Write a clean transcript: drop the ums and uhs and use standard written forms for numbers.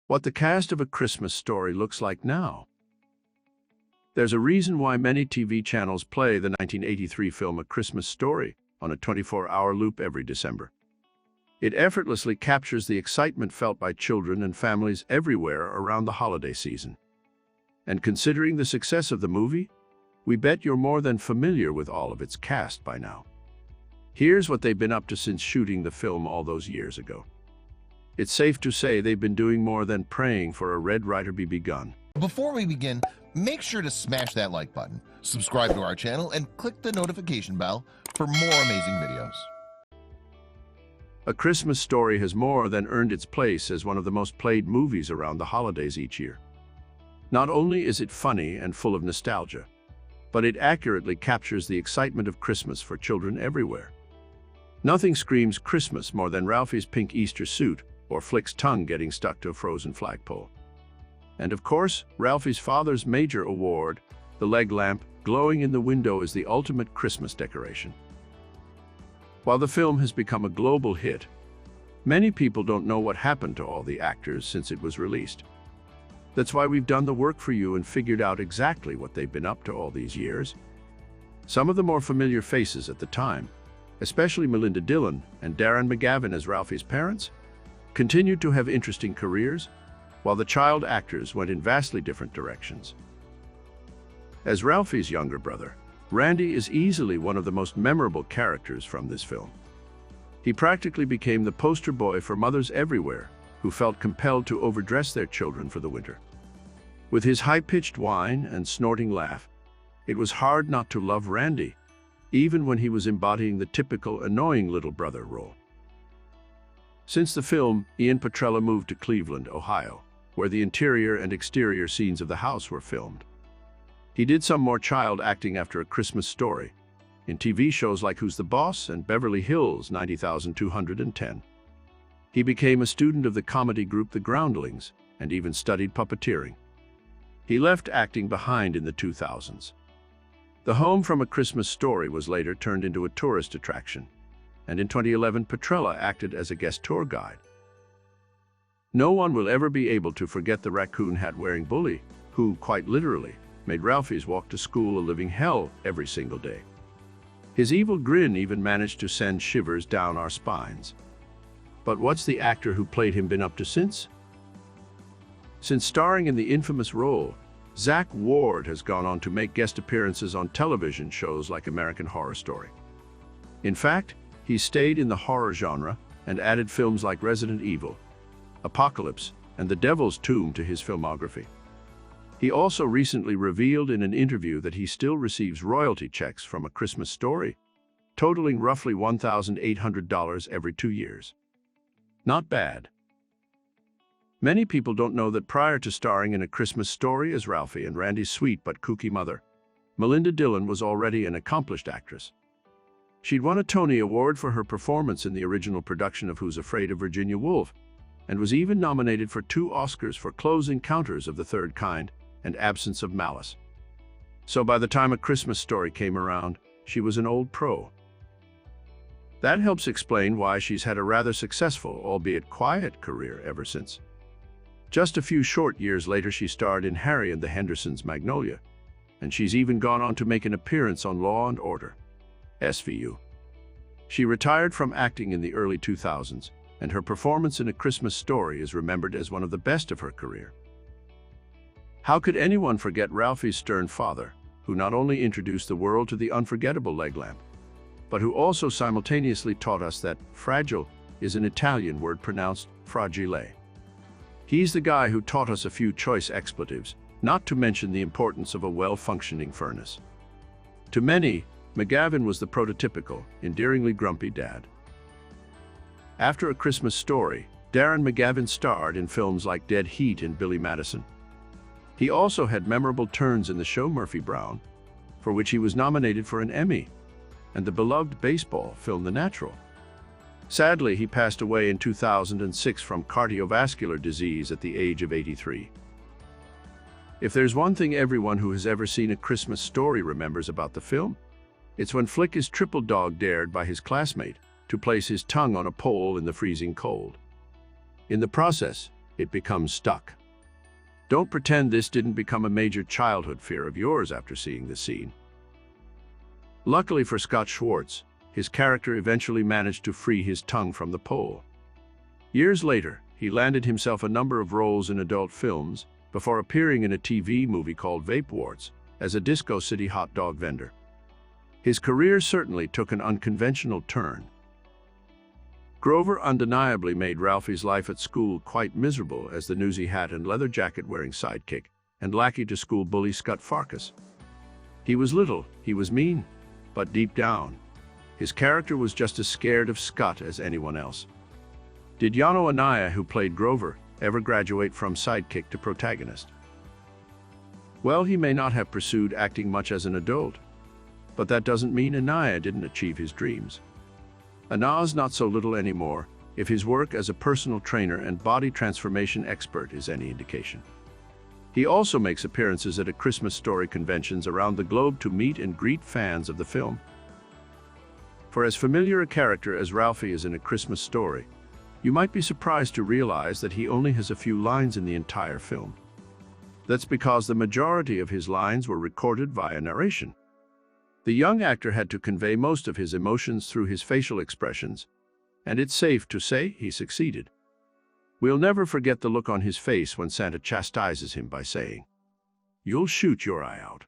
what the cast of A Christmas Story looks like now. There's a reason why many TV channels play the 1983 film A Christmas Story on a 24-hour loop every December. It effortlessly captures the excitement felt by children and families everywhere around the holiday season. And considering the success of the movie, we bet you're more than familiar with all of its cast by now. Here's what they've been up to since shooting the film all those years ago. It's safe to say they've been doing more than praying for a Red Ryder be begun. Before we begin, make sure to smash that like button, subscribe to our channel, and click the notification bell for more amazing videos. A Christmas Story has more than earned its place as one of the most played movies around the holidays each year. Not only is it funny and full of nostalgia, but it accurately captures the excitement of Christmas for children everywhere. Nothing screams Christmas more than Ralphie's pink Easter suit or Flick's tongue getting stuck to a frozen flagpole. And of course, Ralphie's father's major award, the leg lamp glowing in the window, is the ultimate Christmas decoration. While the film has become a global hit, many people don't know what happened to all the actors since it was released. That's why we've done the work for you and figured out exactly what they've been up to all these years. Some of the more familiar faces at the time, especially Melinda Dillon and Darren McGavin as Ralphie's parents, continued to have interesting careers, while the child actors went in vastly different directions. As Ralphie's younger brother, Randy is easily one of the most memorable characters from this film. He practically became the poster boy for mothers everywhere who felt compelled to overdress their children for the winter. With his high-pitched whine and snorting laugh, it was hard not to love Randy, even when he was embodying the typical annoying little brother role. Since the film, Ian Petrella moved to Cleveland, Ohio, where the interior and exterior scenes of the house were filmed. He did some more child acting after A Christmas Story, in TV shows like Who's the Boss and Beverly Hills 90210. He became a student of the comedy group The Groundlings and even studied puppeteering. He left acting behind in the 2000s. The home from A Christmas Story was later turned into a tourist attraction, and in 2011 Petrella acted as a guest tour guide. No one will ever be able to forget the raccoon hat-wearing bully who, quite literally, made Ralphie's walk to school a living hell every single day. His evil grin even managed to send shivers down our spines. But what's the actor who played him been up to since? Since starring in the infamous role, Zach Ward has gone on to make guest appearances on television shows like American Horror Story. In fact, he's stayed in the horror genre and added films like Resident Evil, Apocalypse, and The Devil's Tomb to his filmography. He also recently revealed in an interview that he still receives royalty checks from A Christmas Story, totaling roughly $1,800 every 2 years. Not bad. Many people don't know that prior to starring in A Christmas Story as Ralphie and Randy's sweet but kooky mother, Melinda Dillon was already an accomplished actress. She'd won a Tony Award for her performance in the original production of Who's Afraid of Virginia Woolf, and was even nominated for 2 Oscars for Close Encounters of the Third Kind and Absence of Malice. So by the time A Christmas Story came around, she was an old pro. That helps explain why she's had a rather successful, albeit quiet, career ever since. Just a few short years later, she starred in Harry and the Hendersons' Magnolia, and she's even gone on to make an appearance on Law & Order, SVU. She retired from acting in the early 2000s, and her performance in A Christmas Story is remembered as one of the best of her career. How could anyone forget Ralphie's stern father, who not only introduced the world to the unforgettable leg lamp, but who also simultaneously taught us that fragile is an Italian word pronounced fragile. He's the guy who taught us a few choice expletives, not to mention the importance of a well-functioning furnace. To many, McGavin was the prototypical, endearingly grumpy dad. After A Christmas Story, Darren McGavin starred in films like Dead Heat and Billy Madison. He also had memorable turns in the show Murphy Brown, for which he was nominated for an Emmy, and the beloved baseball film The Natural. Sadly, he passed away in 2006 from cardiovascular disease at the age of 83. If there's one thing everyone who has ever seen A Christmas Story remembers about the film, it's when Flick is triple dog-dared by his classmate to place his tongue on a pole in the freezing cold. In the process, it becomes stuck. Don't pretend this didn't become a major childhood fear of yours after seeing this scene. Luckily for Scott Schwartz, his character eventually managed to free his tongue from the pole. Years later, he landed himself a number of roles in adult films before appearing in a TV movie called Vape Wars as a Disco City hot dog vendor. His career certainly took an unconventional turn. Grover undeniably made Ralphie's life at school quite miserable as the newsy hat and leather jacket wearing sidekick and lackey to school bully Scut Farkus. He was little, he was mean, but deep down, his character was just as scared of Scut as anyone else. Did Yano Anaya, who played Grover, ever graduate from sidekick to protagonist? Well, he may not have pursued acting much as an adult, but that doesn't mean Anaya didn't achieve his dreams. Anaya's not so little anymore, if his work as a personal trainer and body transformation expert is any indication. He also makes appearances at A Christmas Story conventions around the globe to meet and greet fans of the film. For as familiar a character as Ralphie is in A Christmas Story, you might be surprised to realize that he only has a few lines in the entire film. That's because the majority of his lines were recorded via narration. The young actor had to convey most of his emotions through his facial expressions, and it's safe to say he succeeded. We'll never forget the look on his face when Santa chastises him by saying, "You'll shoot your eye out."